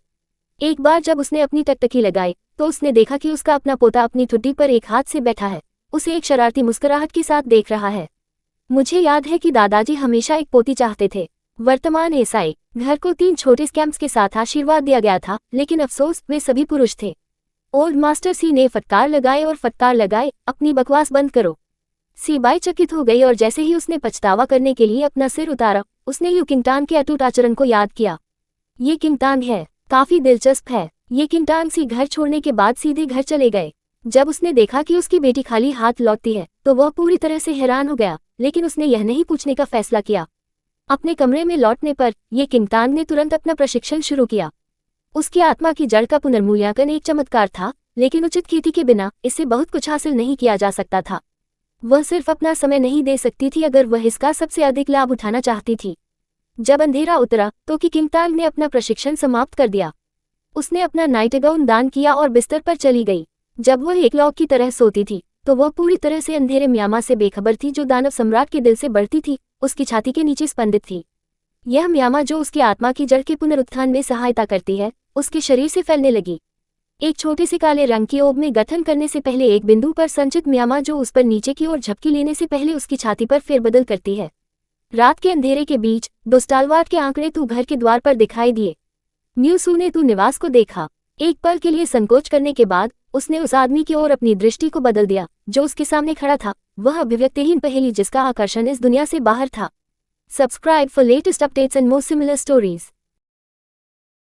एक बार जब उसने अपनी टकटकी लगाई तो उसने देखा कि उसका अपना पोता अपनी ठुड्डी पर एक हाथ से बैठा है, उसे एक शरारती मुस्कुराहट के साथ देख रहा है। मुझे याद है कि दादाजी हमेशा एक पोती चाहते थे। वर्तमान ईसाई घर को 3 छोटे स्कैम्स के साथ आशीर्वाद दिया गया था, लेकिन अफसोस वे सभी पुरुष थे। ओल्ड मास्टर सी ने फटकार लगाए, अपनी बकवास बंद करो। सिबाई चकित हो गई और जैसे ही उसने पछतावा करने के लिए अपना सिर उतारा, उसने ये किंग तांग के अटूट आचरण को याद किया। ये किंग तांग है, काफी दिलचस्प है। ये किंग तांग सी घर छोड़ने के बाद सीधे घर चले गए। जब उसने देखा कि उसकी बेटी खाली हाथ लौटती है तो वह पूरी तरह से हैरान हो गया, लेकिन उसने यह नहीं पूछने का फैसला किया। अपने कमरे में लौटने पर ये किंग तांग ने तुरंत अपना प्रशिक्षण शुरू किया। उसकी आत्मा की जड़ का पुनर्मूल्यांकन एक चमत्कार था, लेकिन उचित खेती के बिना इससे बहुत कुछ हासिल नहीं किया जा सकता था। वह सिर्फ अपना समय नहीं दे सकती थी अगर वह इसका सबसे अधिक लाभ उठाना चाहती थी। जब अंधेरा उतरा तो किंग तांग ने अपना प्रशिक्षण समाप्त कर दिया। उसने अपना नाइट गाउन दान किया और बिस्तर पर चली गई। जब वह एक लॉग की तरह सोती थी तो वह पूरी तरह से अंधेरे म्यामा से बेखबर थी जो दानव सम्राट के दिल से बढ़ती थी, उसकी छाती के नीचे स्पंदित थी। यह म्यामा जो उसकी आत्मा की जड़ के पुनरुत्थान में सहायता करती है, उसके शरीर से फैलने लगी। एक छोटे से काले रंग की ओब में गठन करने से पहले एक बिंदु पर संचित म्यामा जो उस पर नीचे की ओर झपकी लेने से पहले उसकी छाती पर फेरबदल करती है। रात के अंधेरे के बीच 2 स्टालवार्ट के आंकड़े तू घर के द्वार पर दिखाई दिए। म्यूसू ने तू निवास को देखा। एक पल के लिए संकोच करने के बाद उसने उस आदमी की ओर अपनी दृष्टि को बदल दिया जो उसके सामने खड़ा था, वह अभिव्यक्तिहीन पहेली जिसका आकर्षण इस दुनिया से बाहर था। Subscribe for latest updates and more similar stories.